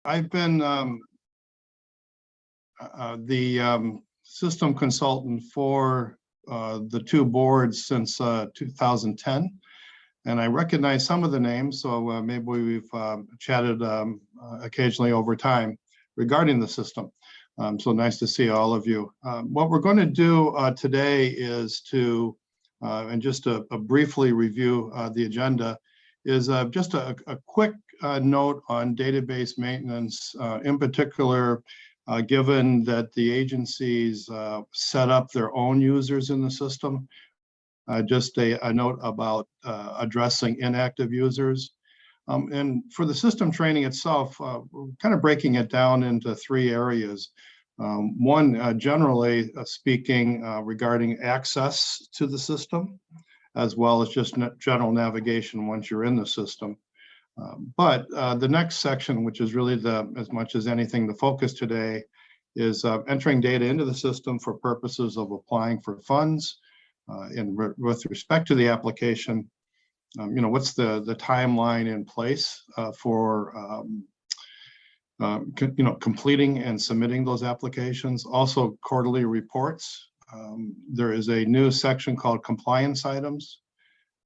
I've been the system consultant for the two boards since 2010, and I recognize some of the names, so maybe we've chatted occasionally over time regarding the system. So nice to see all of you. What we're going to do today is to, and just to briefly review the agenda, is just a quick note on database maintenance, in particular, given that the agencies set up their own users in the system. Just a note about addressing inactive users. And for the system training itself, we're kind of breaking it down into three areas. One, generally speaking, regarding access to the system, as well as just general navigation once you're in the system. But the next section, which is really as much as anything, the focus today, is entering data into the system for purposes of applying for funds. With respect to the application, what's the timeline in place for completing and submitting those applications. Also, quarterly reports. There is a new section called compliance items,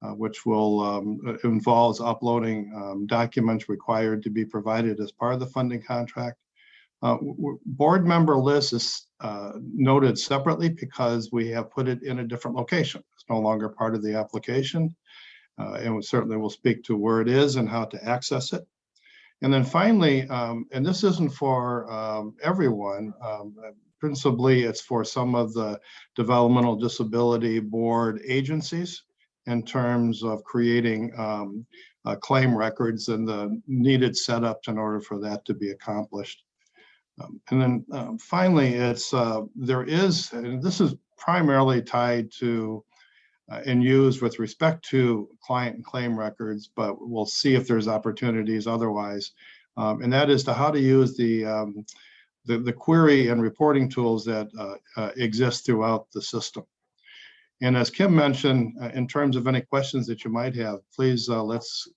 which will involves uploading documents required to be provided as part of the funding contract. Board member list is noted separately because we have put it in a different location. It's no longer part of the application, and we certainly will speak to where it is and how to access it. And then finally, and this isn't for everyone, principally it's for some of the developmental disability board agencies in terms of creating claim records and the needed setups in order for that to be accomplished. And then finally, it's there is, and this is primarily tied to and used with respect to client and claim records, but we'll see if there's opportunities otherwise. And that is to how to use the query and reporting tools that exist throughout the system. And as Kim mentioned, in terms of any questions that you might have, please let's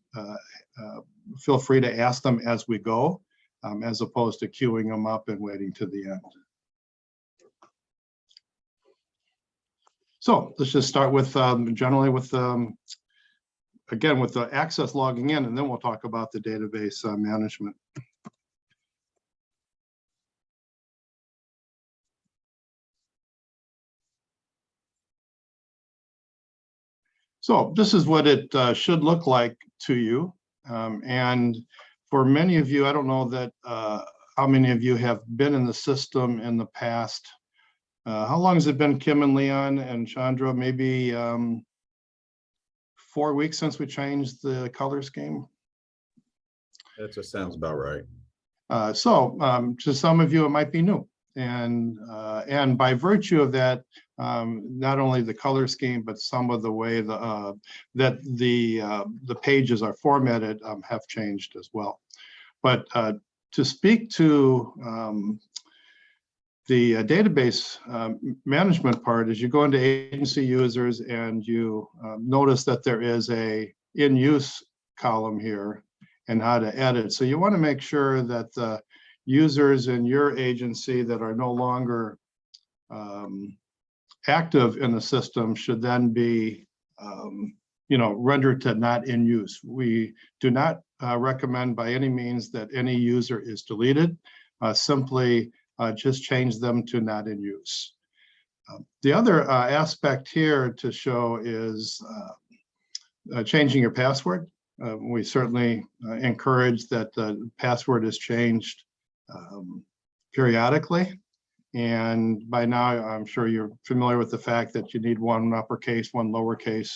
feel free to ask them as we go, as opposed to queuing them up and waiting to the end. So let's just start with generally with, again, with the access logging in, and then we'll talk about the database management. So this is what it should look like to you. And for many of you, I don't know that how many of you have been in the system in the past. How long has it been, Kim and Leon and Chandra? Maybe 4 weeks since we changed the color scheme? That just sounds about right. So to some of you, it might be new. And by virtue of that, not only the color scheme, but some of the way that the pages are formatted have changed as well. But to speak to the database management part, is you go into agency users and you notice that there is a in-use column here and how to edit. So you want to make sure that the users in your agency that are no longer active in the system should then be rendered to not in use. We do not recommend by any means that any user is deleted. Simply just change them to not in use. The other aspect here to show is changing your password. We certainly encourage that the password is changed periodically. And by now, I'm sure you're familiar with the fact that you need one uppercase, one lowercase,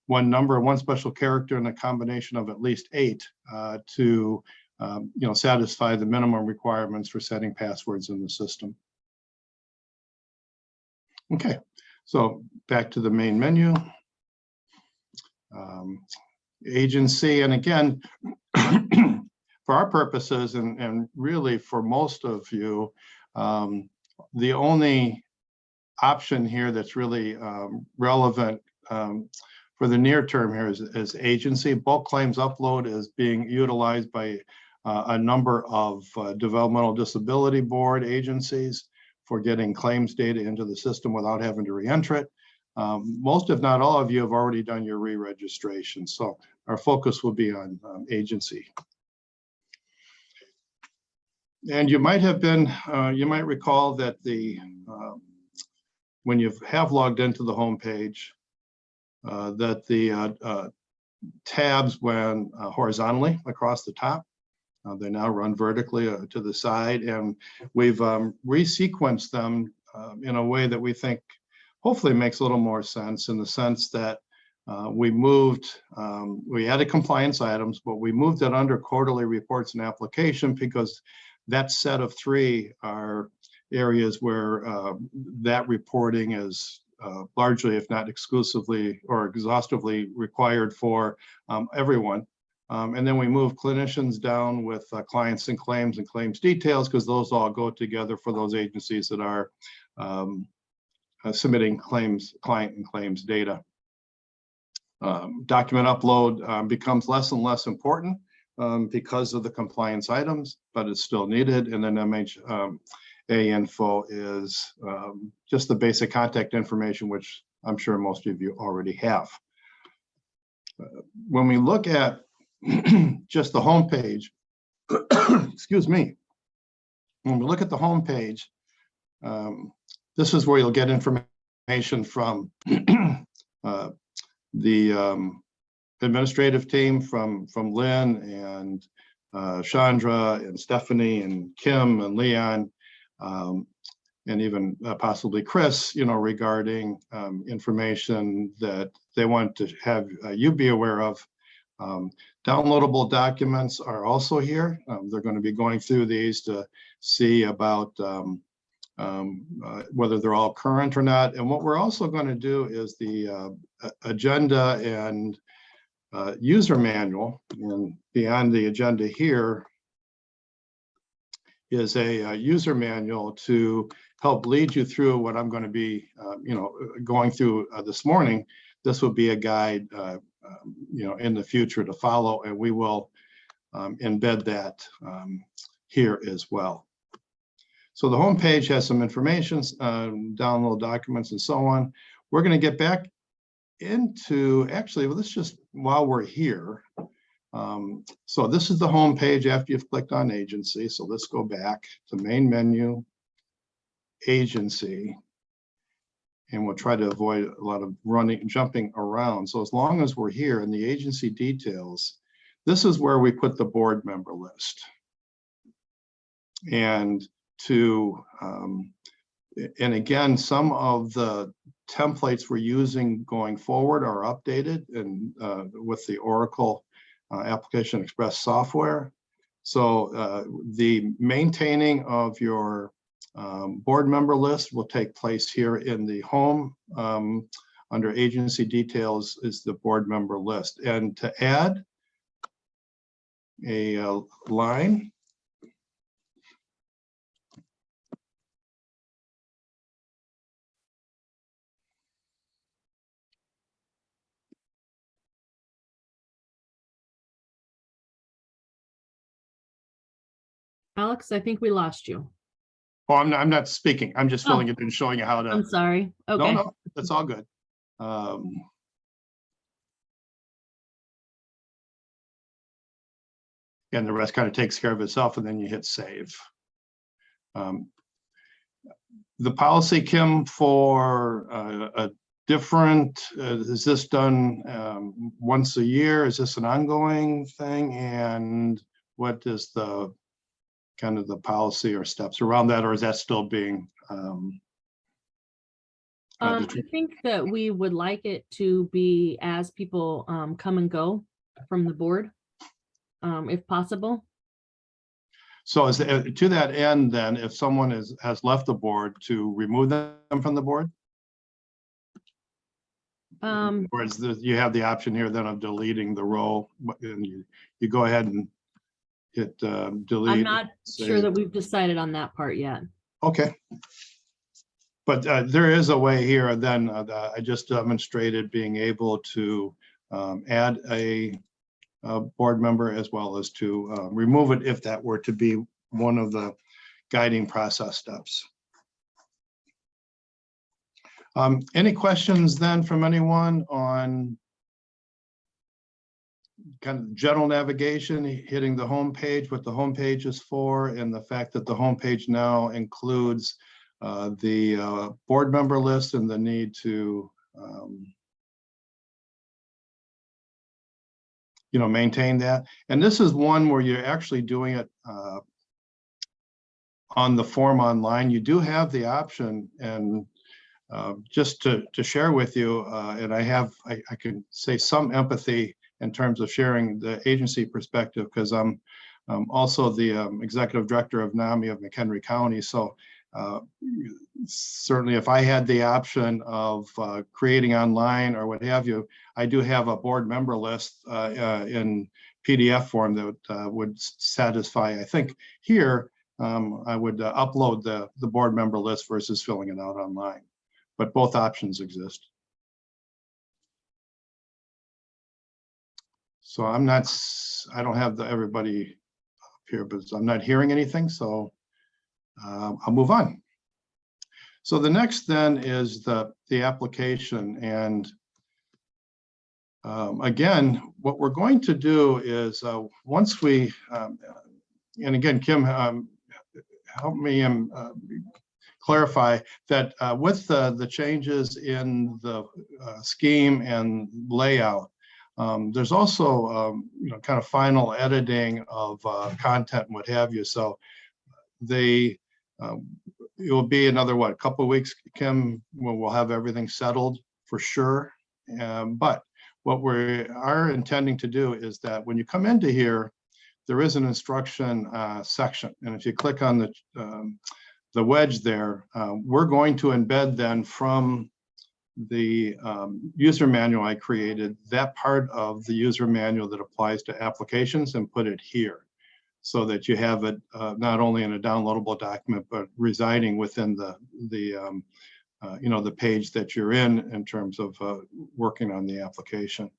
one number, one special character, and a combination of at least 8 to satisfy the minimum requirements for setting passwords in the system. Okay, so back to the main menu. Agency, and again, for our purposes, and really for most of you, the only option here that's really relevant for the near term here is agency. Bulk claims upload is being utilized by a number of developmental disability board agencies for getting claims data into the system without having to re-enter it. Most, if not all of you, have already done your re-registration. So our focus will be on agency. And you might have been, you might recall that when you have logged into the home page, that the tabs went horizontally across the top. They now run vertically to the side, and we've resequenced them in a way that we think hopefully makes a little more sense, in the sense that we added compliance items, but we moved it under quarterly reports and application, because that set of 3 are areas where that reporting is largely, if not exclusively or exhaustively, required for everyone. And then we move clinicians down with clients and claims details, because those all go together for those agencies that are submitting client and claims data. Document upload becomes less and less important because of the compliance items, but it's still needed. And then MHA info is just the basic contact information, which I'm sure most of you already have. When we look at just the home page, excuse me, when we look at the home page, this is where you'll get information from the administrative team, from Lynn and Chandra and Stephanie and Kim and Leon, and even possibly Chris, regarding information that they want to have you be aware of. Downloadable documents are also here. They're going to be going through these to see about whether they're all current or not. And what we're also going to do is the agenda and user manual. And beyond the agenda here is a user manual to help lead you through what I'm going to be going through this morning. This will be a guide in the future to follow, and we will embed that here as well. So the home page has some information, download documents and so on. We're going to get back into, actually, well, let's just, while we're here. So this is the home page after you've clicked on agency. So let's go back to main menu, agency. And we'll try to avoid a lot of jumping around. So as long as we're here in the agency details, this is where we put the board member list. And and again, some of the templates we're using going forward are updated and with the Oracle Application Express software. So the maintaining of your board member list will take place here in the home. Under agency details is the board member list. And to add a line, Alex, I think we lost you. oh, I'm not speaking. I'm just filling it and showing you how to. I'm sorry. Okay. No, that's all good. And the rest kind of takes care of itself, and then you hit save. The policy, Kim, for a different, is this done once a year? Is this an ongoing thing? And what is the kind of the policy or steps around that, or is that still being I think that we would like it to be as people come and go from the board, if possible. So is to that end, then, if someone has left the board, to remove them from the board? Or is you have the option here then of deleting the role, and you go ahead and hit delete. I'm not sure that we've decided on that part yet. Okay. But there is a way here then I just demonstrated being able to add a board member, as well as to remove it if that were to be one of the guiding process steps. Any questions then from anyone on kind of general navigation, hitting the home page, what the home page is for, and the fact that the home page now includes the board member list and the need to maintain that. And this is one where you're actually doing it on the form online. You do have the option, and just to share with you, and I can say some empathy in terms of sharing the agency perspective, because I'm also the executive director of NAMI of McHenry County. So certainly if I had the option of creating online or what have you, I do have a board member list in PDF form that would satisfy. I think here I would upload the board member list versus filling it out online, but both options exist. So I don't have everybody up here, but I'm not hearing anything, so I'll move on. So the next then is the application. And again, what we're going to do is once we, and again, Kim, help me clarify that with the changes in the scheme and layout, there's also kind of final editing of content and what have you. So it will be another a couple of weeks, Kim, when we'll have everything settled for sure. But what we are intending to do is that when you come into here, there is an instruction section, and if you click on the wedge there, we're going to embed then from the user manual I created, that part of the user manual that applies to applications, and put it here, so that you have it not only in a downloadable document, but residing within the page that you're in terms of working on the application.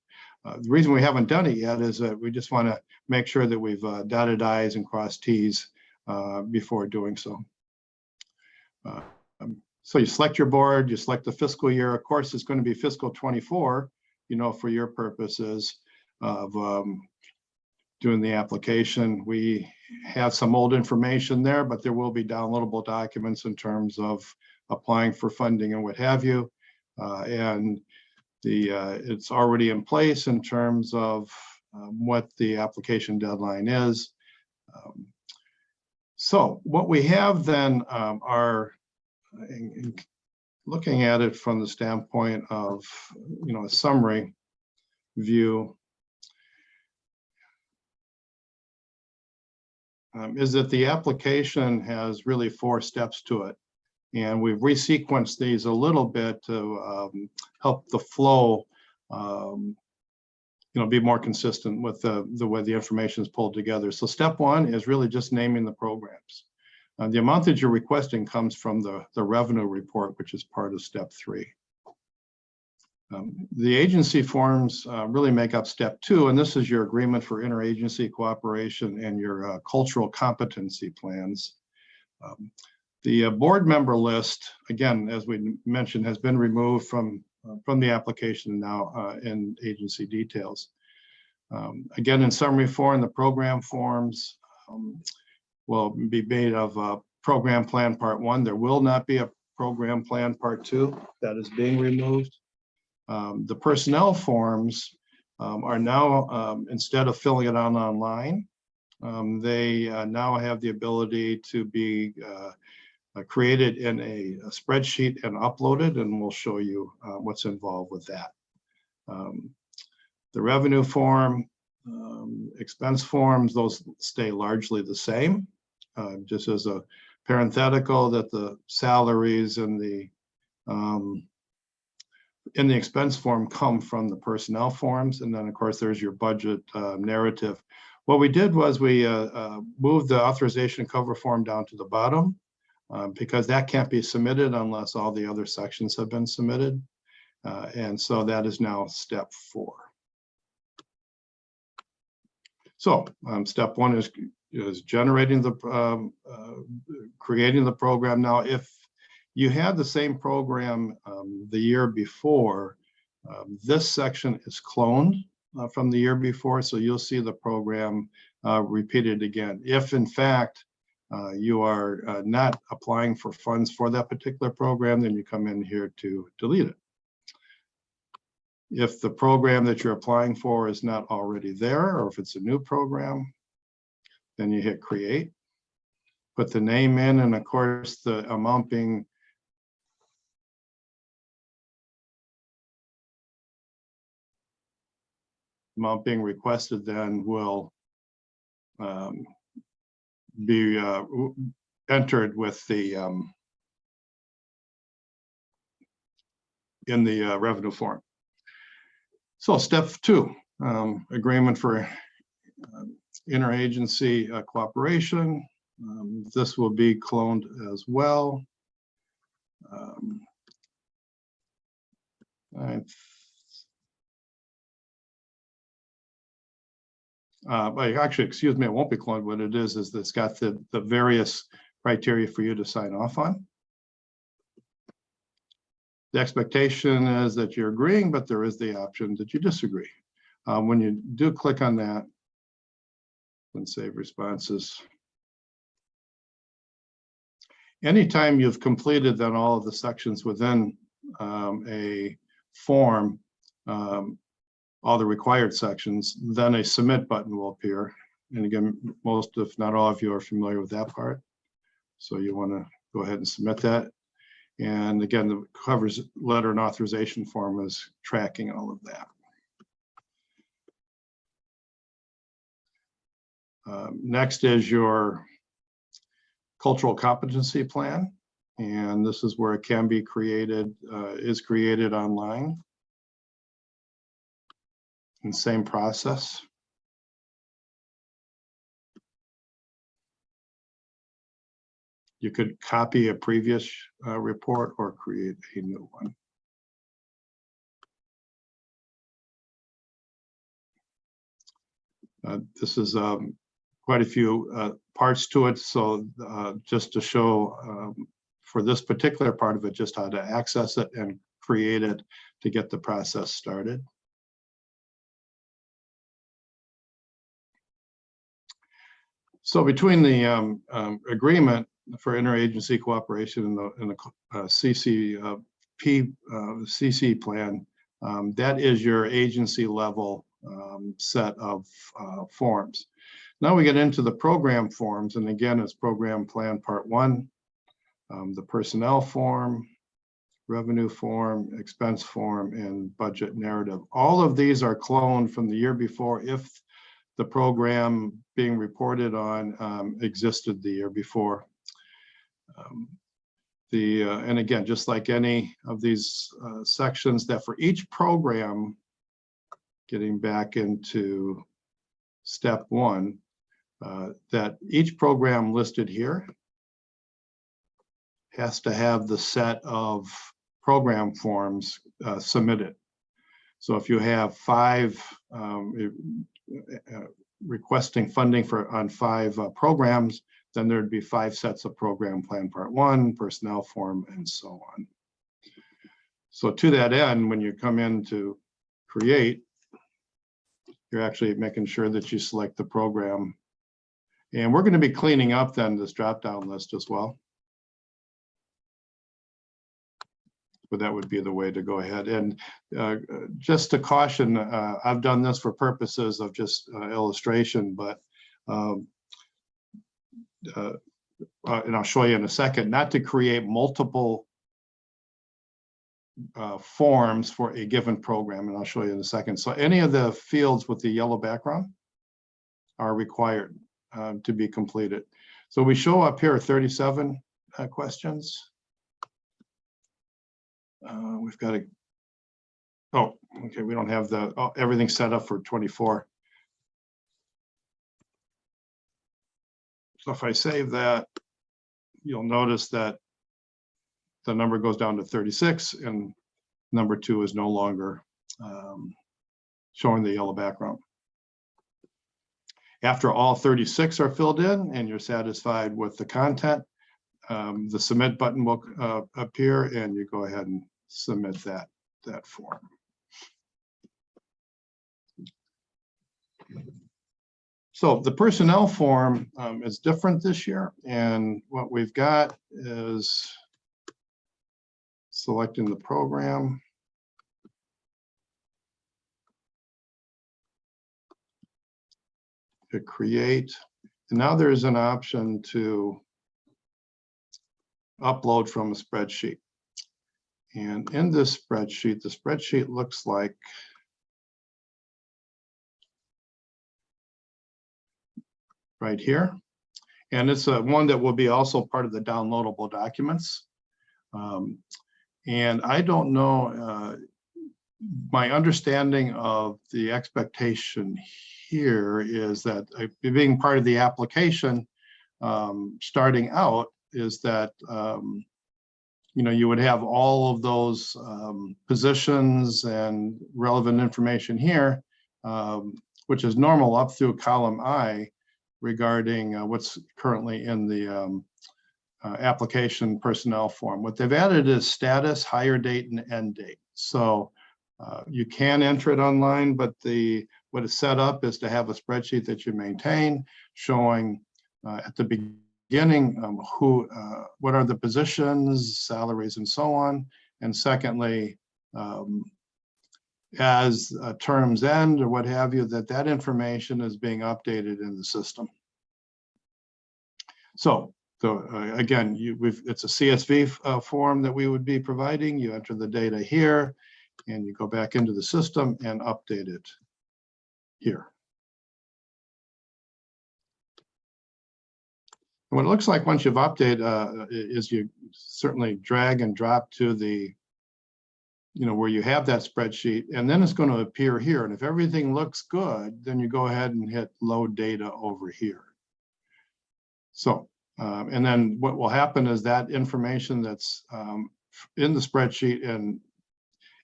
The reason we haven't done it yet is that we just want to make sure that we've dotted I's and crossed T's before doing so. So you select your board, you select the fiscal year. Of course, it's going to be fiscal 24, for your purposes of doing the application. We have some old information there, but there will be downloadable documents in terms of applying for funding and what have you. And it's already in place in terms of what the application deadline is. So what we have then are, looking at it from the standpoint of a summary view, is that the application has really 4 steps to it, and we've resequenced these a little bit to help the flow be more consistent with the way the information is pulled together. So step 1 is really just naming the programs. The amount that you're requesting comes from the revenue report, which is part of step 3. The agency forms really make up step 2, and this is your agreement for interagency cooperation and your cultural competency plans. The board member list, again, as we mentioned, has been removed from the application now in agency details. Again, in summary form, the program forms will be made of program plan part 1. There will not be a program plan part 2. That is being removed. The personnel forms are now, instead of filling it out online, they now have the ability to be created in a spreadsheet and uploaded, and we'll show you what's involved with that. The revenue form, expense forms, those stay largely the same. Just as a parenthetical, that the salaries and the in the expense form come from the personnel forms, and then of course there's your budget narrative. What we did was we moved the authorization cover form down to the bottom because that can't be submitted unless all the other sections have been submitted, and so that is now step 4. So step one is generating the creating the program. Now, if you had the same program the year before, this section is cloned from the year before, so you'll see the program repeated again. If in fact you are not applying for funds for that particular program, then you come in here to delete it. If the program that you're applying for is not already there, or if it's a new program, then you hit create, put the name in, and of course the amount being requested then will be entered with the in the revenue form. So step two, agreement for interagency cooperation. This will be cloned as well. Actually, excuse me, it won't be cloned. What it is it's got the various criteria for you to sign off on. The expectation is that you're agreeing, but there is the option that you disagree. When you do click on that and save responses, anytime you've completed then all of the sections within a form, all the required sections, then a submit button will appear. And again, most if not all of you are familiar with that part. So you want to go ahead and submit that. And again, the covers letter and authorization form is tracking all of that. Next is your cultural competency plan. And this is where it can be created, is created online. And same process. You could copy a previous report or create a new one. This is quite a few parts to it. So just to show for this particular part of it, just how to access it and create it to get the process started. So between the agreement for interagency cooperation and the CC plan, that is your agency level set of forms. Now we get into the program forms, and again, it's program plan part one, the personnel form, revenue form, expense form, and budget narrative. All of these are cloned from the year before if the program being reported on existed the year before. And again, just like any of these sections, that for each program, getting back into step one, that each program listed here has to have the set of program forms submitted. So if you have 5 requesting funding on 5 programs, then there'd be 5 sets of program plan part one, personnel form, and so on. So to that end, when you come in to create, you're actually making sure that you select the program. And we're going to be cleaning up then this drop-down list as well. But that would be the way to go ahead. And just to caution, I've done this for purposes of just illustration, but and I'll show you in a second, not to create multiple forms for a given program, and I'll show you in a second. So any of the fields with the yellow background are required to be completed. So we show up here 37 questions. We've got to, oh, okay, we don't have everything set up for 24. So if I save that, you'll notice that the number goes down to 36 and number 2 is no longer showing the yellow background. After all 36 are filled in and you're satisfied with the content, the submit button will appear and you go ahead and submit that form. So the personnel form is different this year, and what we've got is selecting the program. Hit create, and now there's an option to upload from a spreadsheet. And in this spreadsheet, the spreadsheet looks like right here. And it's one that will be also part of the downloadable documents. And I don't know, my understanding of the expectation here is that being part of the application, starting out, is that you would have all of those positions and relevant information here, which is normal up through column I regarding what's currently in the application personnel form. What they've added is status, hire date, and end date. So you can enter it online, but what is set up is to have a spreadsheet that you maintain showing at the beginning what are the positions, salaries, and so on. And secondly, as terms end or what have you, that information is being updated in the system. So again, it's a CSV form that we would be providing. You enter the data here, and you go back into the system and update it here. And what it looks like once you've updated is you certainly drag and drop to the, where you have that spreadsheet, and then it's going to appear here. And if everything looks good, then you go ahead and hit load data over here. So, and then what will happen is that information that's in the spreadsheet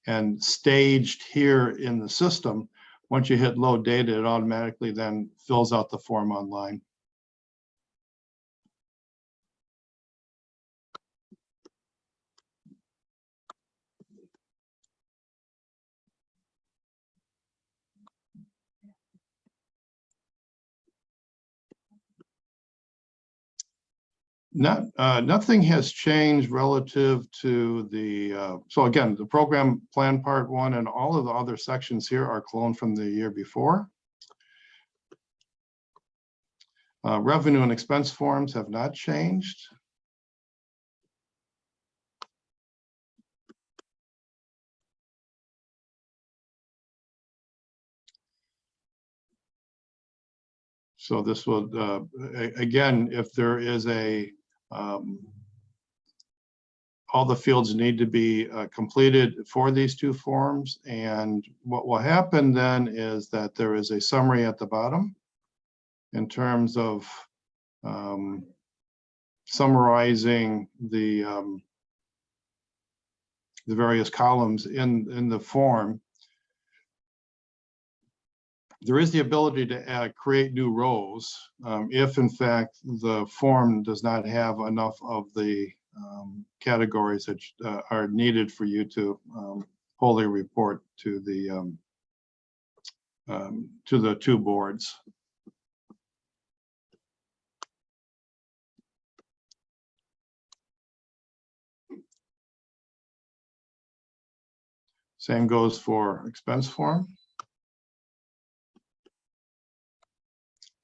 and staged here in the system, once you hit load data, it automatically then fills out the form online. Nothing has changed relative to the, so again, the program plan part 1 and all of the other sections here are cloned from the year before. Revenue and expense forms have not changed. So this will, again, if there is all the fields need to be completed for these two forms. And what will happen then is that there is a summary at the bottom in terms of summarizing the various columns in the form. There is the ability to create new rows if, in fact, the form does not have enough of the categories that are needed for you to wholly report to the two boards. Same goes for expense form.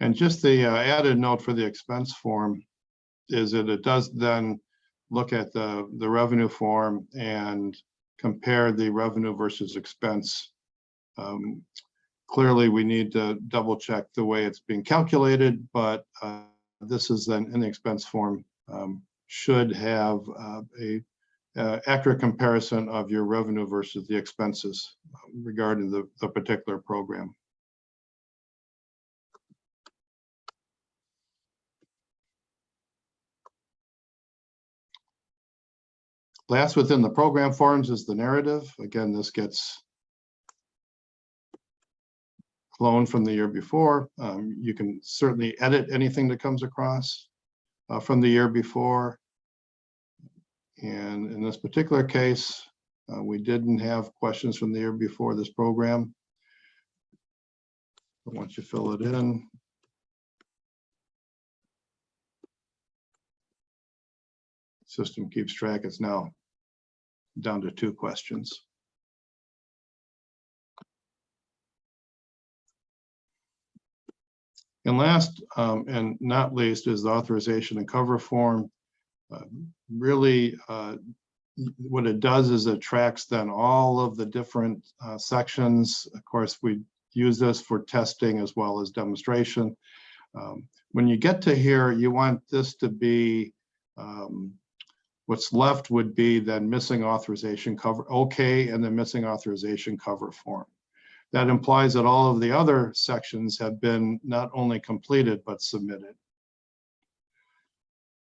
And just the added note for the expense form is that it does then look at the revenue form and compare the revenue versus expense. Clearly, we need to double check the way it's being calculated, but this is then in the expense form should have a accurate comparison of your revenue versus the expenses regarding the particular program. Last within the program forms is the narrative. Again, this gets clone from the year before. You can certainly edit anything that comes across from the year before. And in this particular case, we didn't have questions from the year before this program. But once you fill it in, system keeps track. It's now down to 2 questions. And last and not least is the authorization and cover form. Really, what it does is it tracks then all of the different sections. Of course, we use this for testing as well as demonstration. When you get to here, you want this to be, what's left would be then missing authorization cover, okay, and then missing authorization cover form. That implies that all of the other sections have been not only completed, but submitted.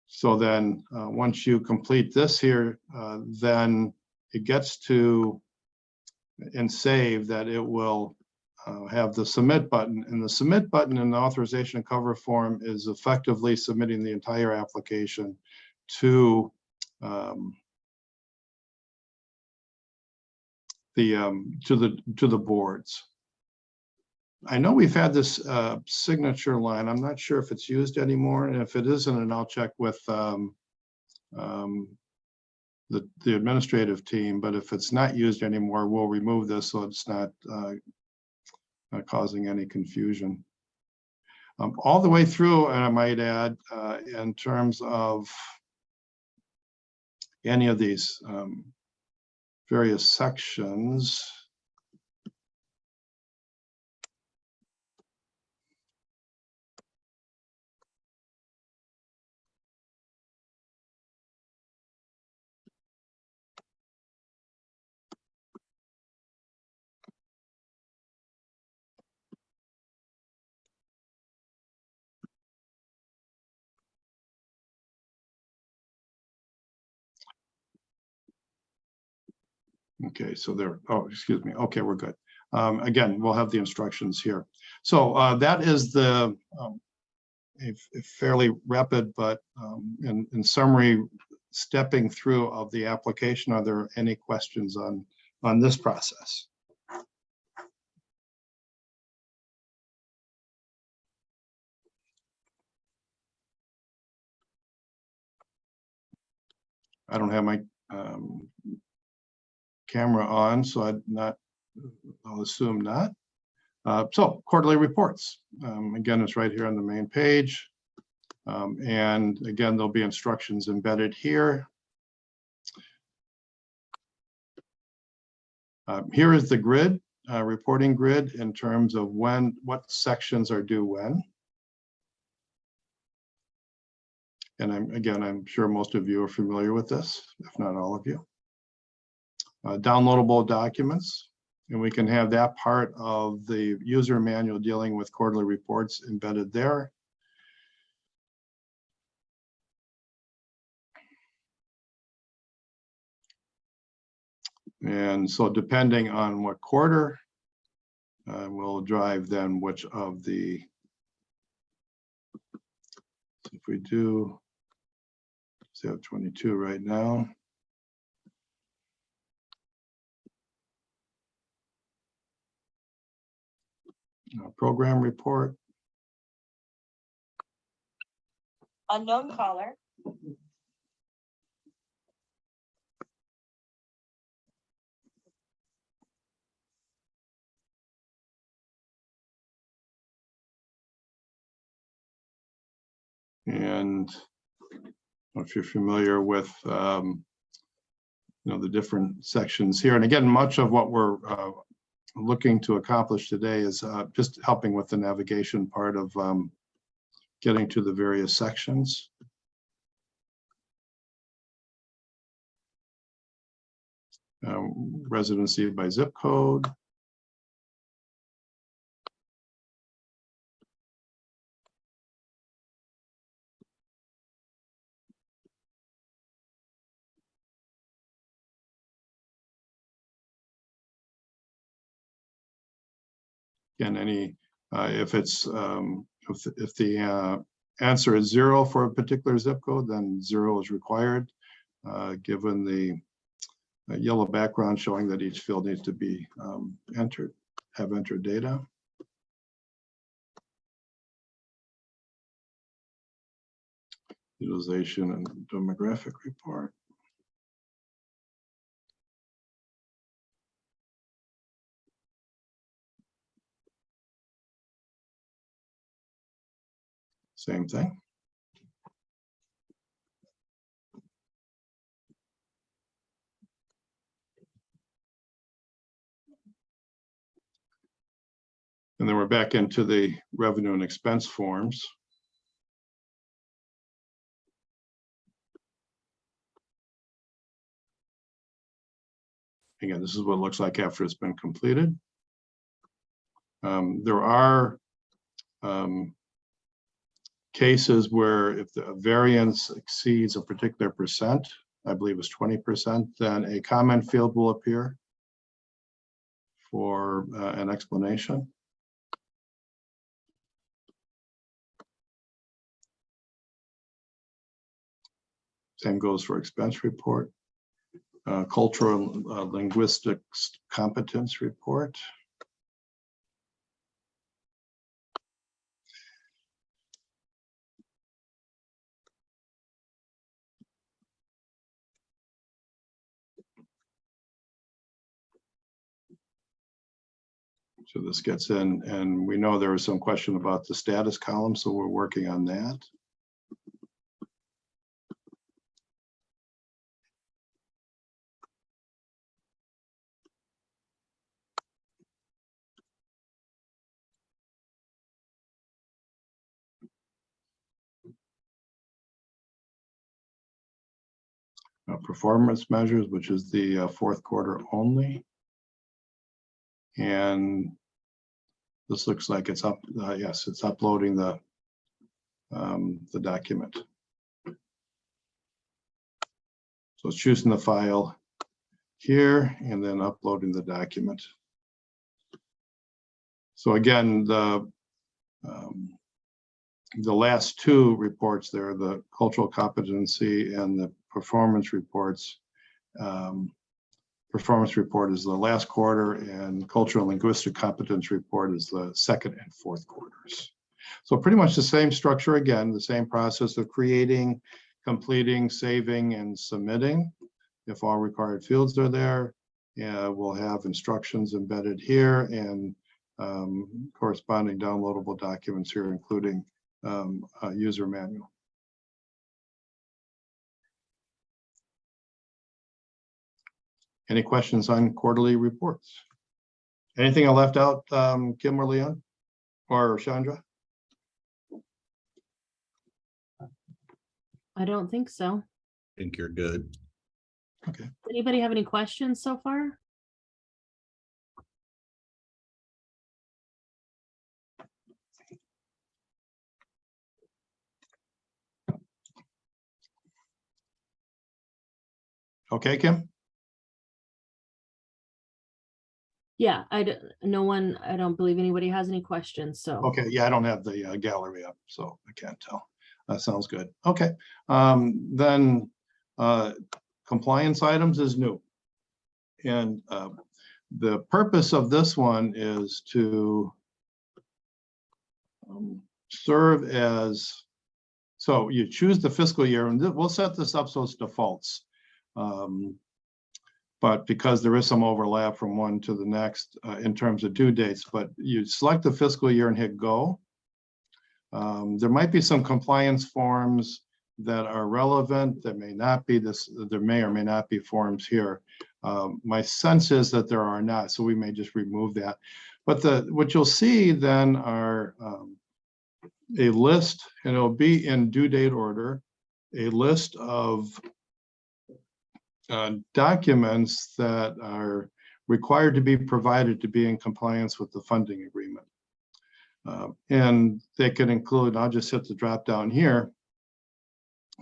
So then once you complete this here, then it gets to and save that it will have the submit button, and the submit button in the authorization and cover form is effectively submitting the entire application to the boards. I know we've had this signature line. I'm not sure if it's used anymore, and if it isn't, and I'll check with the administrative team. But if it's not used anymore, we'll remove this so it's not causing any confusion. All the way through, and I might add, in terms of any of these various sections. Okay, so there, oh, excuse me. Okay, we're good. Again, we'll have the instructions here. So that is the a fairly rapid, but in summary, stepping through of the application. Are there any questions on this process? I don't have my camera on, so I'll assume not. So quarterly reports, again, it's right here on the main page. And again, there'll be instructions embedded here. Here is the grid, reporting grid in terms of what sections are due when. And I'm sure most of you are familiar with this, if not all of you. Downloadable documents, and we can have that part of the user manual dealing with quarterly reports embedded there. And so depending on what quarter, will drive then which of the, if we do, say have 22 right now. Program report. Unknown caller. And if you're familiar with the different sections here, and again, much of what we're looking to accomplish today is just helping with the navigation part of getting to the various sections. Residency by zip code. Again, any if it's if the answer is 0 for a particular zip code, then 0 is required, given the yellow background showing that each field needs to be have entered data. Utilization and demographic report. Same thing. And then we're back into the revenue and expense forms. Again, this is what it looks like after it's been completed. There are cases where if the variance exceeds a particular percent, I believe it's 20%, then a comment field will appear for an explanation. Same goes for expense report. Cultural linguistics competence report. So this gets in, and we know there was some question about the status column, so we're working on that. Performance measures, which is the fourth quarter only. And this looks like it's up. Yes, it's uploading the document. So it's choosing the file here and then uploading the document. So again, the last two reports there, the cultural competency and the performance reports. Performance report is the last quarter, and cultural linguistic competence report is the second and fourth quarters. So pretty much the same structure again, the same process of creating, completing, saving, and submitting. If all required fields are there, we'll have instructions embedded here and corresponding downloadable documents here, including a user manual. Any questions on quarterly reports? Anything I left out, Kim or Leon or Chandra? I don't think so. I think you're good. Okay. Anybody have any questions so far? Okay, Kim? Yeah, no one, I don't believe anybody has any questions, so. Okay, yeah, I don't have the gallery up, so I can't tell. That sounds good. Okay, then compliance items is new. And the purpose of this one is to serve as, so you choose the fiscal year, and we'll set this up so it's defaults. But because there is some overlap from one to the next in terms of due dates, but you select the fiscal year and hit go. There might be some compliance forms that are relevant. There may not be this, there may or may not be forms here. My sense is that there are not, so we may just remove that. But what you'll see then are a list, and it'll be in due date order, a list of documents that are required to be provided to be in compliance with the funding agreement. And they can include, I'll just hit the drop down here,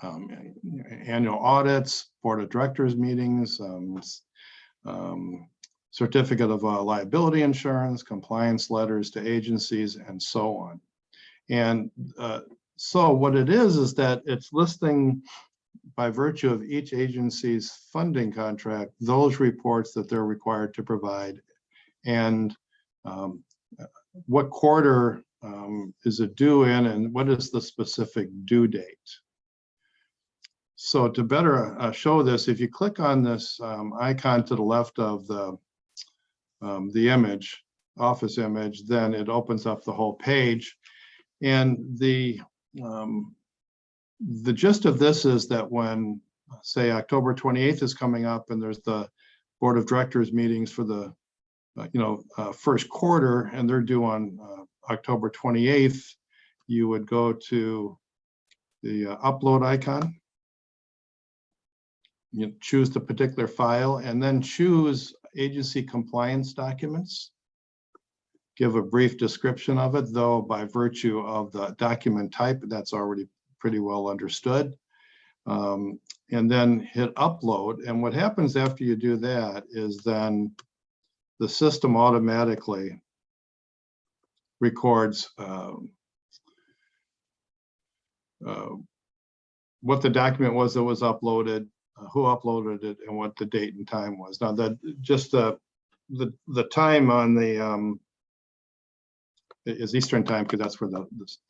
annual audits, board of directors meetings, certificate of liability insurance, compliance letters to agencies, and so on. And so what it is that it's listing by virtue of each agency's funding contract, those reports that they're required to provide, and what quarter is it due in, and what is the specific due date. So to better show this, if you click on this icon to the left of the image, office image, then it opens up the whole page. And the gist of this is that when, say, October 28th is coming up and there's the board of directors meetings for the first quarter, and they're due on October 28th, you would go to the upload icon. You choose the particular file and then choose agency compliance documents. Give a brief description of it, though by virtue of the document type, that's already pretty well understood. And then hit upload. And what happens after you do that is then the system automatically records what the document was that was uploaded, who uploaded it, and what the date and time was. Now that just the time on the is Eastern time, because that's where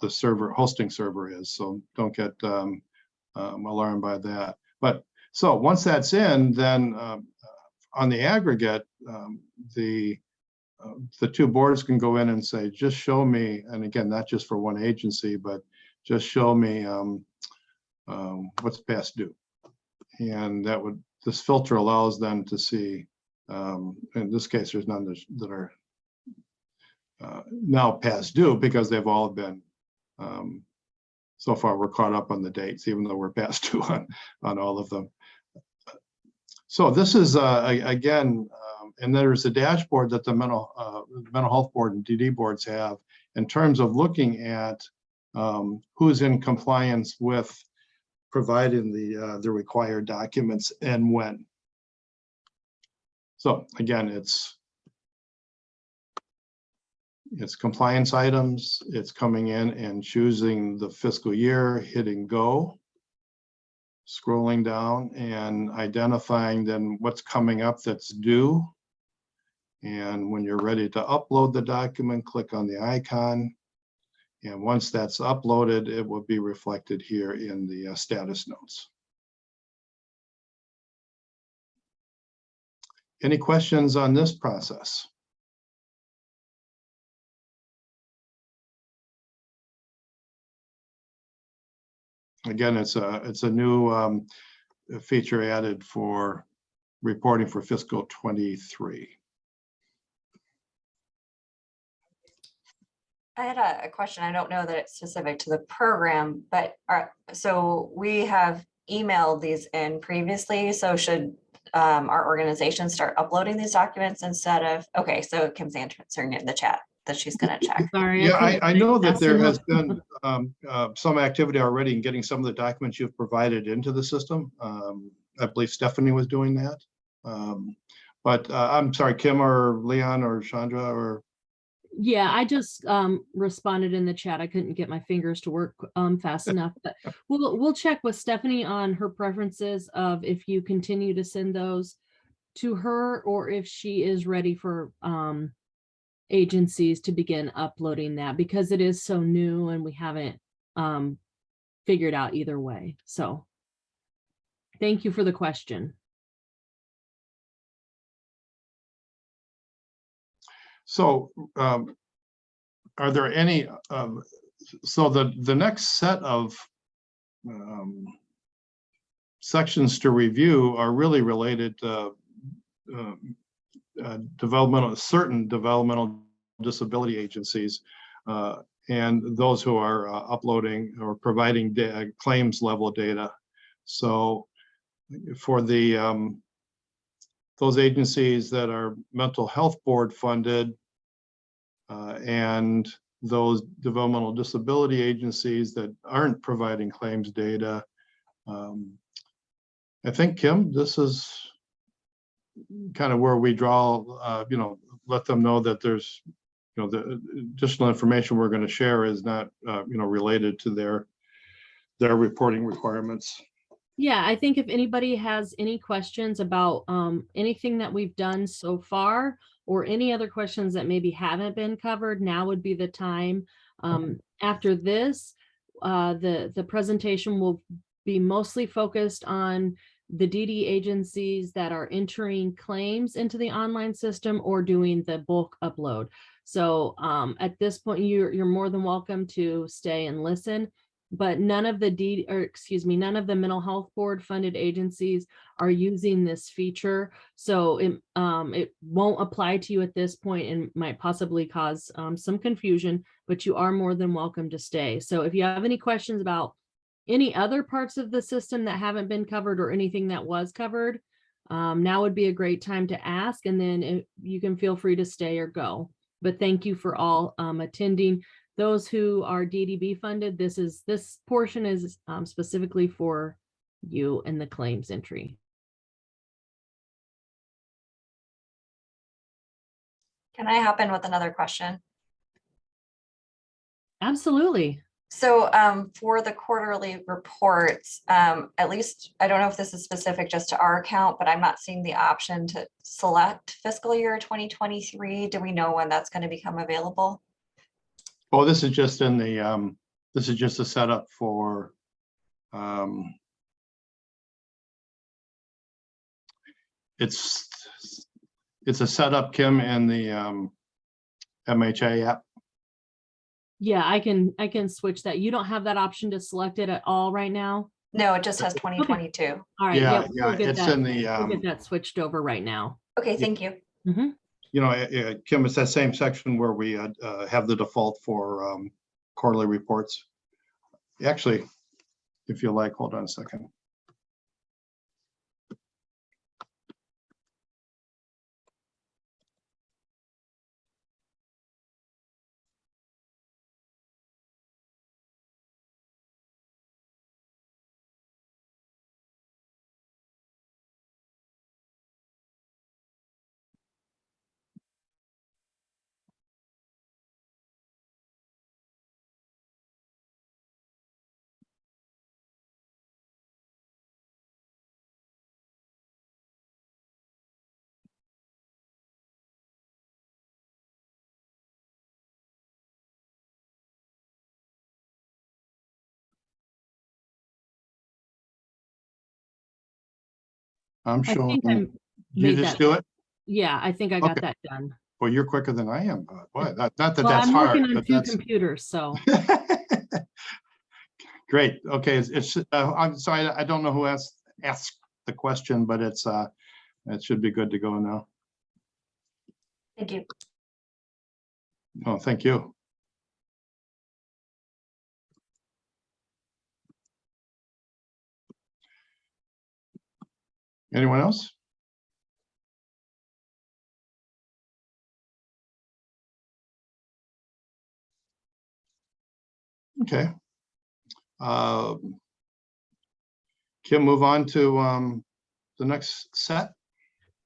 the server hosting server is. So don't get alarmed by that. But so once that's in, then on the aggregate, the two boards can go in and say, just show me, and again, not just for one agency, but just show me what's past due. And that would, this filter allows them to see, in this case, there's none that are now past due, because they've all been, so far we're caught up on the dates, even though we're past due on all of them. So this is, again, and there's a dashboard that the mental health board and DD boards have in terms of looking at who's in compliance with providing the required documents and when. So again, it's compliance items. It's coming in and choosing the fiscal year, hitting go, scrolling down and identifying then what's coming up that's due. And when you're ready to upload the document, click on the icon. And once that's uploaded, it will be reflected here in the status notes. Any questions on this process? Again, it's a new feature added for reporting for fiscal 23. I had a question. I don't know that it's specific to the program, but so we have emailed these in previously. So should our organization start uploading these documents instead of, okay, so Kim's answering it in the chat that she's going to check. Sorry. Yeah, I know that there has That's been some activity already in getting some of the documents you've provided into the system. I believe Stephanie was doing that. But I'm sorry, Kim or Leon or Chandra or. Yeah, I just responded in the chat. I couldn't get my fingers to work fast enough, but we'll check with Stephanie on her preferences of if you continue to send those to her or if she is ready for agencies to begin uploading that, because it is so new and we haven't figured out either way. So thank you for the question. So are there any, so the next set of sections to review are really related to certain developmental disability agencies and those who are uploading or providing claims level data. So for the those agencies that are mental health board funded and those developmental disability agencies that aren't providing claims data, I think, Kim, this is kind of where we draw, let them know that there's, the additional information we're going to share is not, related to their reporting requirements. Yeah, I think if anybody has any questions about anything that we've done so far, or any other questions that maybe haven't been covered, now would be the time. After this, the presentation will be mostly focused on the DD agencies that are entering claims into the online system or doing the bulk upload. So at this point, you're more than welcome to stay and listen. But none of the none of the mental health board funded agencies are using this feature. So it won't apply to you at this point and might possibly cause some confusion, but you are more than welcome to stay. So if you have any questions about any other parts of the system that haven't been covered or anything that was covered, now would be a great time to ask, and then you can feel free to stay or go. But thank you for all attending. Those who are DDB funded, this portion is specifically for you and the claims entry. Can I hop in with another question? Absolutely. So for the quarterly reports, at least, I don't know if this is specific just to our account, but I'm not seeing the option to select fiscal year 2023. Do we know when that's going to become available? Oh, this is just in the, this is just a setup for, it's a setup, Kim, in the MHA app. Yeah, I can switch that. You don't have that option to select it at all right now? No, it just has 2022. All right. Yeah, We'll get it's that, in the, we'll get that switched over right now. Okay, thank you. Kim, it's that same section where we have the default for quarterly reports. Actually, if you like, hold on a second. I'm I showing. think I You made just that. do it? Yeah, I think I got Okay. that done. Well, you're quicker than I am, but boy, not that Well, that's I'm hard. working on But 2 that's computers, so. great. Okay, I'm sorry, I don't know who asked the question, but it should be good to go now. Thank you. Oh, thank you. Anyone else? Okay. Kim, move on to the next set.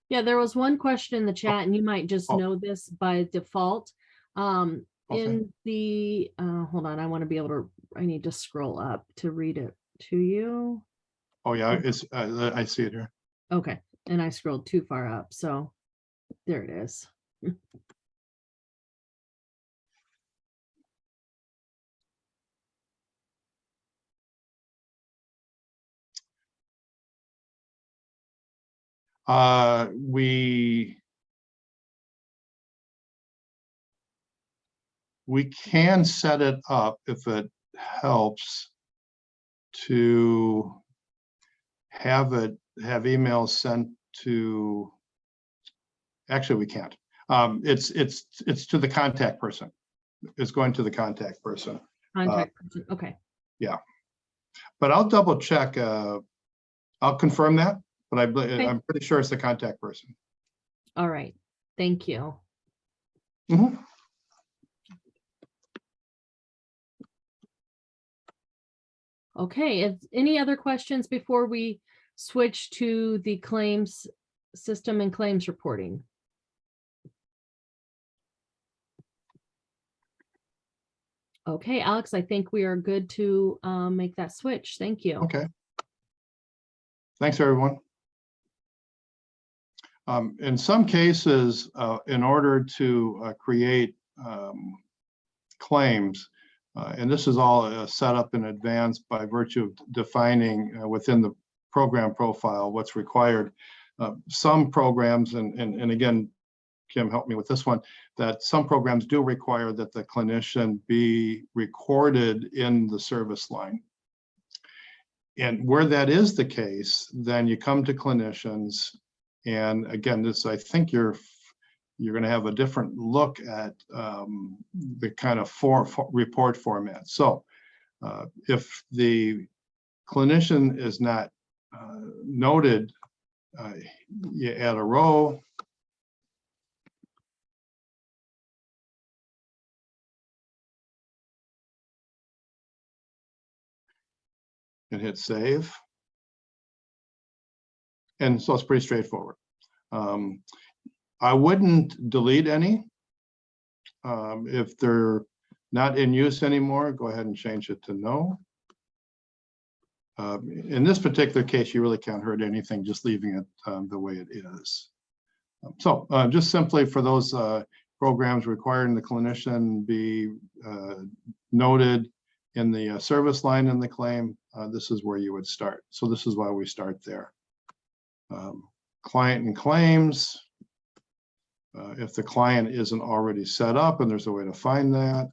Yeah, there was one question in the chat, and you might just Oh. know this by default. Okay. In the, hold on, I need to scroll up to read it to you. Oh yeah, it's I see it here. Okay, and I scrolled too far up, so there it is. We can set it up if it helps to have emails sent to. Actually, we can't. It's to the contact person. It's going to the contact person. Contact person, okay. Yeah, but I'll double check. I'll confirm that, but I'm pretty sure it's the contact person. All right, thank you. Mm-hmm. Okay, any other questions before we switch to the claims system and claims reporting. Okay, Alex, I think we are good to make that switch. Thank you. Okay. Thanks, everyone. In some cases, in order to create claims, and this is all set up in advance by virtue of defining within the program profile what's required. Some programs, and again, Kim helped me with this one, that some programs do require that the clinician be recorded in the service line. And where that is the case, then you come to clinicians, and again, this, I think you're going to have a different look at the kind of report format. So if the clinician is not noted, you add a row. And hit save. And so it's pretty straightforward. I wouldn't delete any. If they're not in use anymore, go ahead and change it to no. In this particular case, you really can't hurt anything, just leaving it the way it is. So just simply for those programs requiring the clinician be noted in the service line in the claim, this is where you would start. So this is why we start there. Client and claims. If the client isn't already set up and there's a way to find that.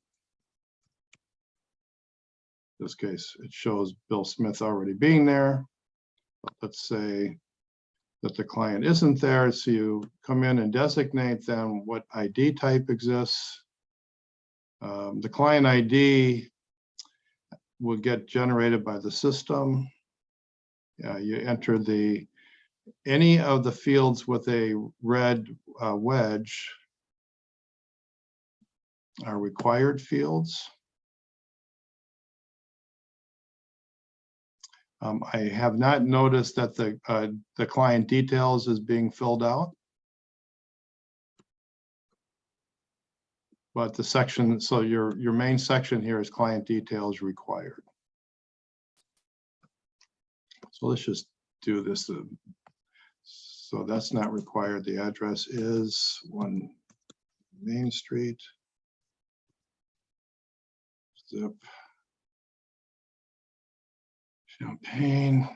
In this case, it shows Bill Smith already being there. But let's say that the client isn't there. So you come in and designate then what ID type exists. The client ID will get generated by the system. You enter any of the fields with a red wedge are required fields. I have not noticed that the client details is being filled out. But the section, so your main section here is client details required. So let's just do this. So that's not required. The address is 1 Main Street. Zip. Champaign.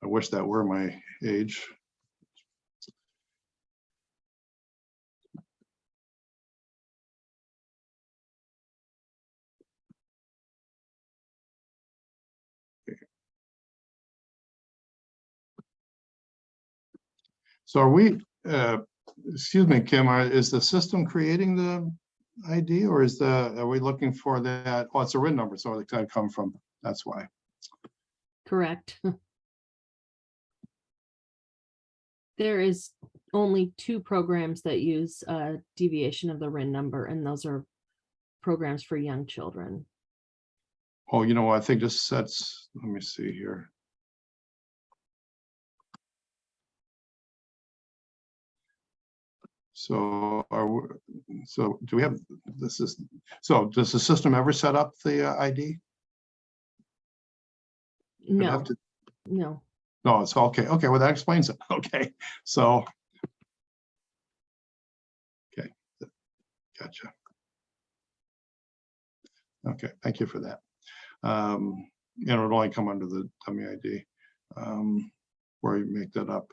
I wish that were my age. So are we, excuse me, Kim, is the system creating the ID, or are we looking for that? Oh, it's a RIN number, so it's got to come from, that's why. Correct. There is only 2 programs that use a deviation of the RIN number, and those are programs for young children. Oh, you know what? I think this sets, let me see here. So do we have this is so does the system ever set up the ID? No, no. No, it's okay. Okay, well, that explains it. Okay, so okay, gotcha. Okay, thank you for that. And it would only come under the dummy ID where you make that up.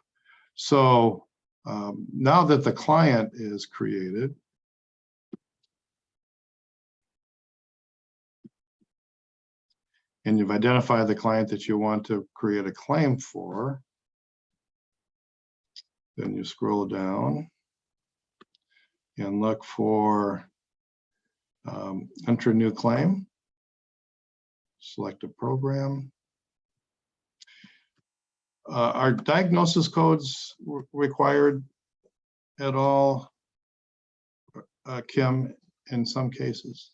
So now that the client is created, and you've identified the client that you want to create a claim for, then you scroll down and look for enter new claim, select a program. Are diagnosis codes required at all, Kim, in some cases?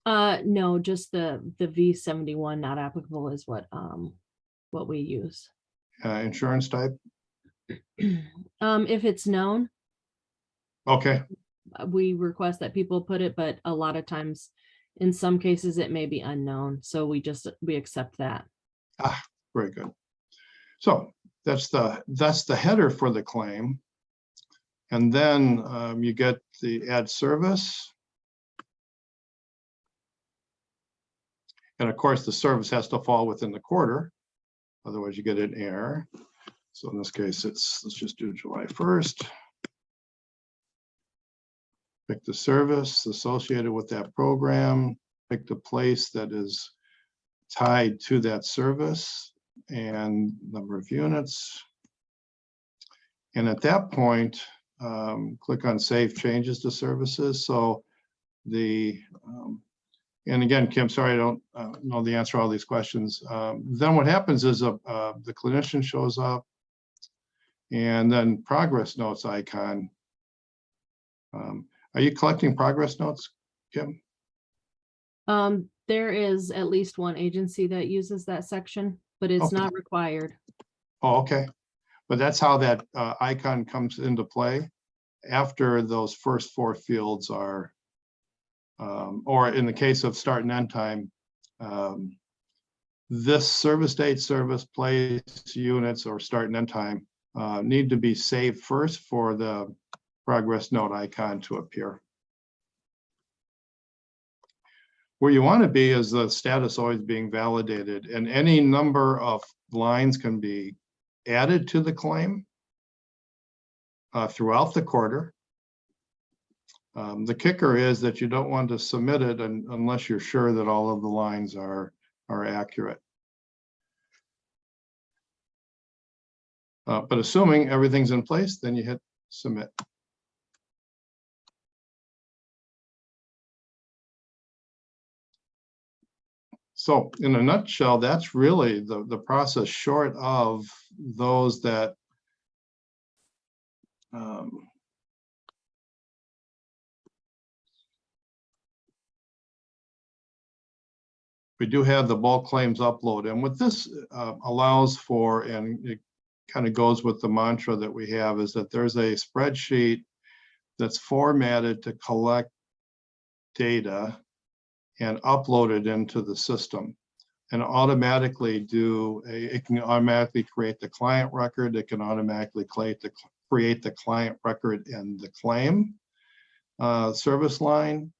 No, just the V71 not applicable is what we use. Insurance type? If it's known, Okay, we request that people put it, but a lot of times, in some cases, it may be unknown. So we accept that. very good. So that's the header for the claim. And then you get the add service. And of course, the service has to fall within the quarter. Otherwise, you get an error. So in this case, let's just do July 1st. Pick the service associated with that program, pick the place that is tied to that service and number of units. And at that point, click on Save Changes to Services. So and again, Kim, sorry, I don't know the answer to all these questions. Then what happens is the clinician shows up, and then progress notes icon. Are you collecting progress notes, Kim? There is at least one agency that uses that section, but it's Okay. not required. Oh, okay. But that's how that icon comes into play after those first 4 fields are, or in the case of start and end time, this service date, service place, units, or start and end time need to be saved first for the progress note icon to appear. Where you want to be is the status always being validated, and any number of lines can be added to the claim throughout the quarter. The kicker is that you don't want to submit it unless you're sure that all of the lines are accurate. But assuming everything's in place, then you hit submit. So in a nutshell, that's really the process, short of those that we do have the bulk claims upload. And what this allows for, and it kind of goes with the mantra that we have, is that there's a spreadsheet that's formatted to collect data and upload it into the system, and automatically it can automatically create the client record. It can automatically create the client record in the claim service line.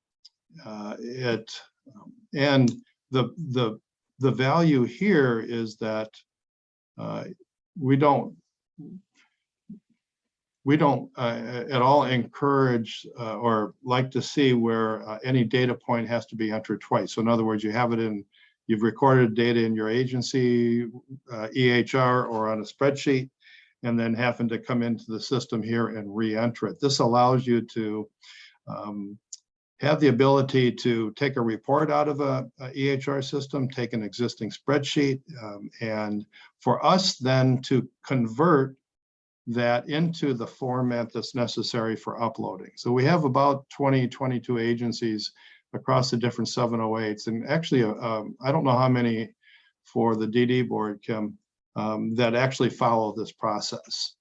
And the value here is that we don't at all encourage or like to see where any data point has to be entered twice. So in other words, you've recorded data in your agency, EHR, or on a spreadsheet, and then happen to come into the system here and re-enter it. This allows you to have the ability to take a report out of a EHR system, take an existing spreadsheet, and for us then to convert that into the format that's necessary for uploading. So we have about 22 agencies across the different 708s. And actually, I don't know how many for the DD board, Kim, that actually follow this process.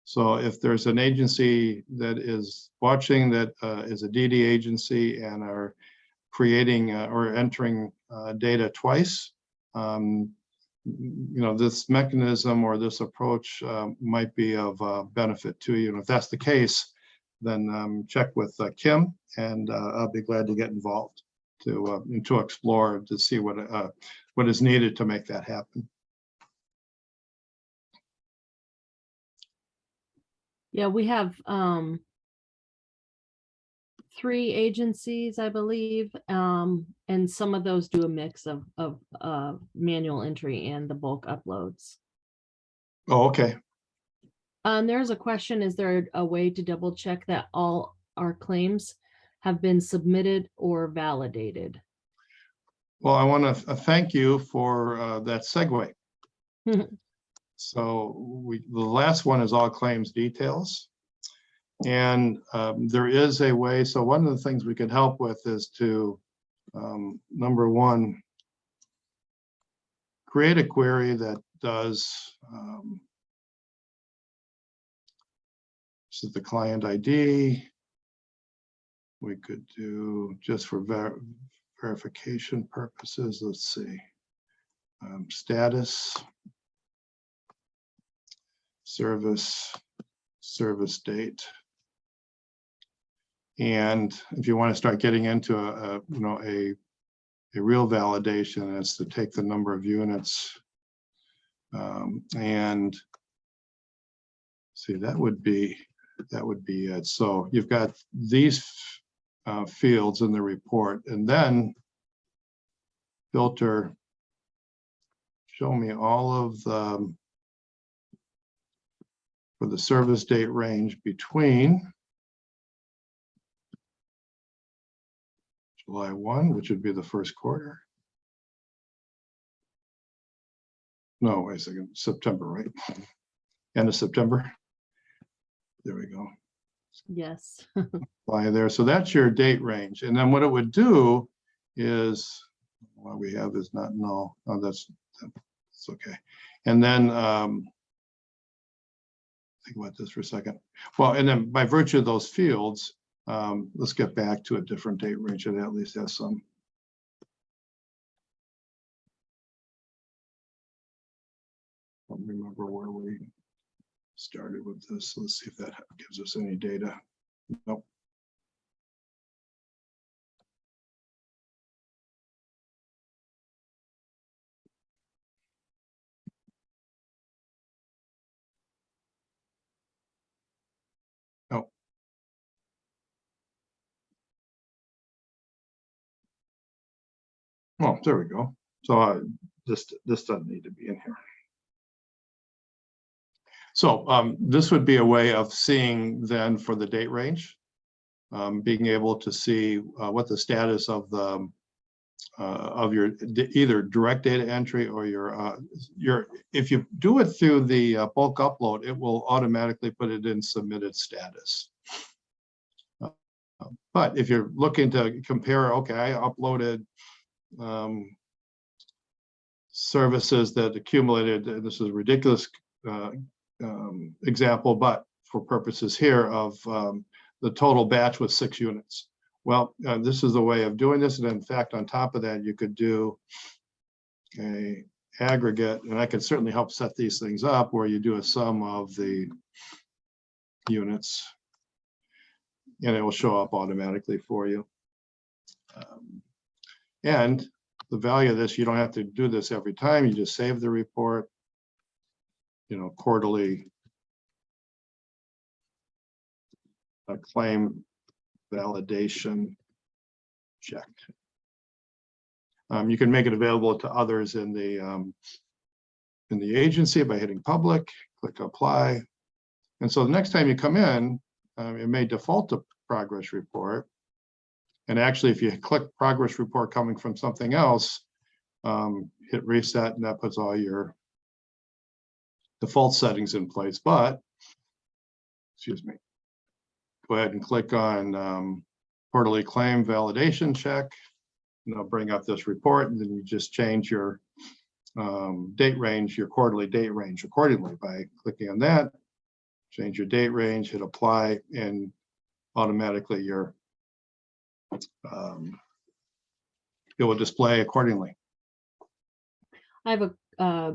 So if there's an agency that is watching that is a DD agency and are creating or entering data twice, this mechanism or this approach might be of benefit to you. And if that's the case, then check with Kim, and I'll be glad to get involved to explore, to see what is needed to make that happen. Yeah, we have 3 agencies, I believe, and some of those do a mix of manual entry and the bulk uploads. Oh, okay. There's a question, is there a way to double check that all our claims have been submitted or validated? Well, I want to thank you for that segue. So the last one is all claims details. And there is a way, so one of the things we could help with is to Number one, create a query that does this is the client ID. We could do just for verification purposes. Let's see. Status, service date. And if you want to start getting into a real validation, it's to take the number of units and see, that would be it. So you've got these fields in the report, and then filter, show me all of the for the service date range between July 1, which would be the first quarter. No, wait a second, September, right? End of September. There we go. Yes. Apply there. So that's your date range. And then what it would do is, what we have is not null. Oh, that's okay. And then think about this for a second. Well, and then by virtue of those fields, let's get back to a different date range and at least has some. I don't remember where we started with this. Let's see if that gives us any data. Nope. Oh. Oh, there we go. So this doesn't need to be in here. So this would be a way of seeing then for the date range, being able to see what the status of the of your either direct data entry or your if you do it through the bulk upload, it will automatically put it in submitted status. But if you're looking to compare, okay, I uploaded services that accumulated, and this is a ridiculous example, but for purposes here of the total batch was 6 units. Well, this is the way of doing this. And in fact, on top of that, you could do a aggregate, and I can certainly help set these things up where you do a sum of the units and it will show up automatically for you. And the value of this, you don't have to do this every time. You just save the report, quarterly claim validation check. You can make it available to others in the agency by hitting public, click apply. And so the next time you come in, it may default to progress report. And actually, if you click progress report coming from something else, hit reset, and that puts all your default settings in place. But, excuse me, go ahead and click on quarterly claim validation check, and it'll bring up this report, and then you just change your date range, your quarterly date range accordingly by clicking on that, change your date range, hit apply, and automatically your it will display accordingly. I have a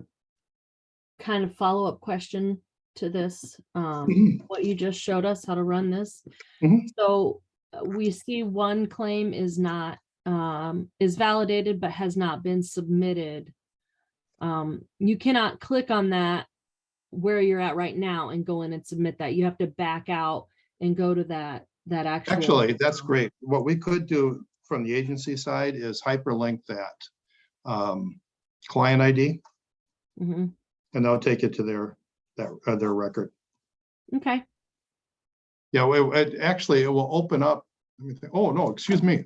kind of follow-up question to this, what you just showed us how to run this. So we see one claim is not is validated but has not been submitted. You cannot click on that where you're at right now and go in and submit that. You have to back out and go to that Actually, that's great. What we could do from the agency side is hyperlink that client ID, and they'll take it to their record. Okay. Yeah, it will open up. Let me think. Oh no, excuse me.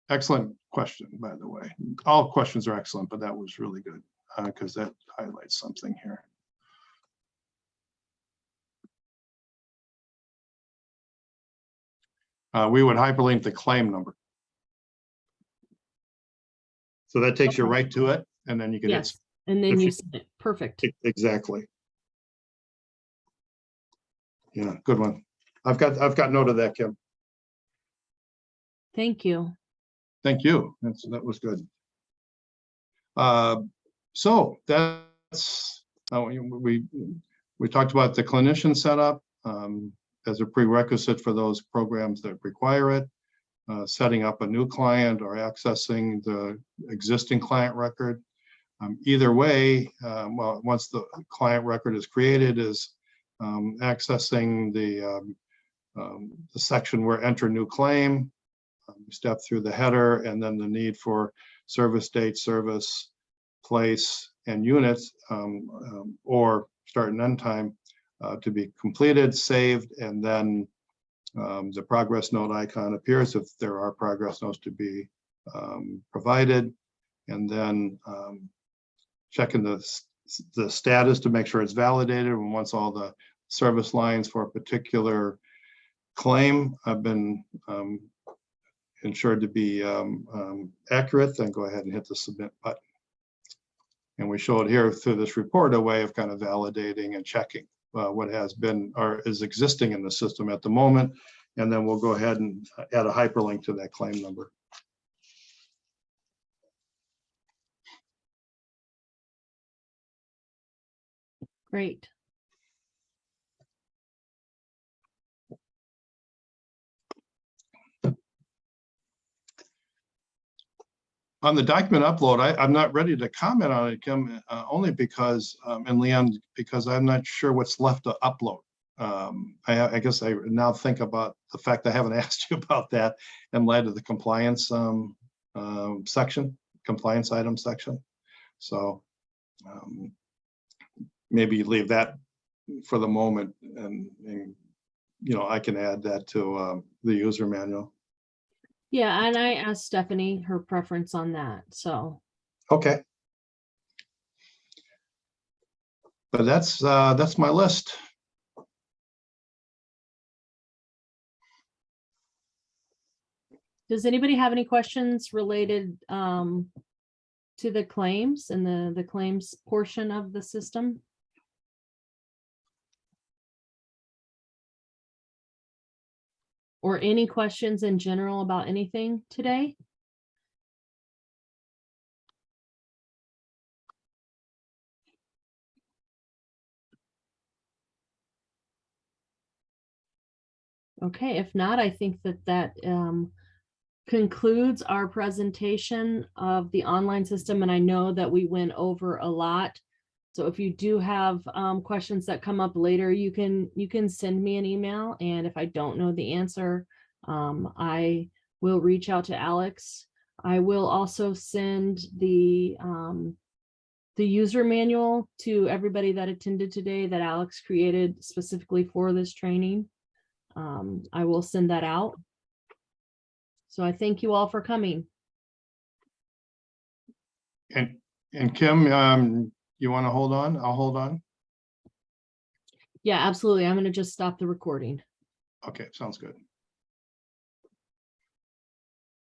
Excellent question, by the way. All questions are excellent, but that was really good because that highlights something here. we would hyperlink the claim number. So that takes you Okay. right to it, and then you can hit. Yes, and then if you you- submit. Perfect. Exactly. Yeah, good one. I've got note of that, Kim. Thank you. Thank you. That was good. So that's we talked about the clinician setup as a prerequisite for those programs that require it. Setting up a new client or accessing the existing client record. Either way, well, once the client record is created, is accessing the section where enter new claim. Step through the header, and then the need for service date, service, place, and units, or start and end time to be completed, saved, and then the progress note icon appears if there are progress notes to be provided, and then checking the status to make sure it's validated. And once all the service lines for a particular claim have been ensured to be accurate, then go ahead and hit the submit button. And we show it here through this report, a way of kind of validating and checking what has been or is existing in the system at the moment. And then we'll go ahead and add a hyperlink to that claim number. Great. On the document upload, I'm not ready to comment on it, Kim, only because, and Leanne, because I'm not sure what's left to upload. I guess I now think about the fact I haven't asked you about that in light of the compliance section, compliance item section. So maybe leave that for the moment, and you know, I can add that to the user manual. Yeah, and I asked Stephanie her preference on that, so. Okay. But that's my list. Does anybody have any questions related to the claims and the claims portion of the system? Or any questions in general about anything today? Okay, if not, I think that concludes our presentation of the online system, and I know that we went over a lot. So if you do have questions that come up later, you can send me an email, and if I don't know the answer, I will reach out to Alex. I will also send the user manual to everybody that attended today that Alex created specifically for this training. I will send that out. So I thank you all for coming. And Kim, you want to hold on? I'll hold on. Yeah, absolutely. I'm going to just stop the recording. Okay, sounds good.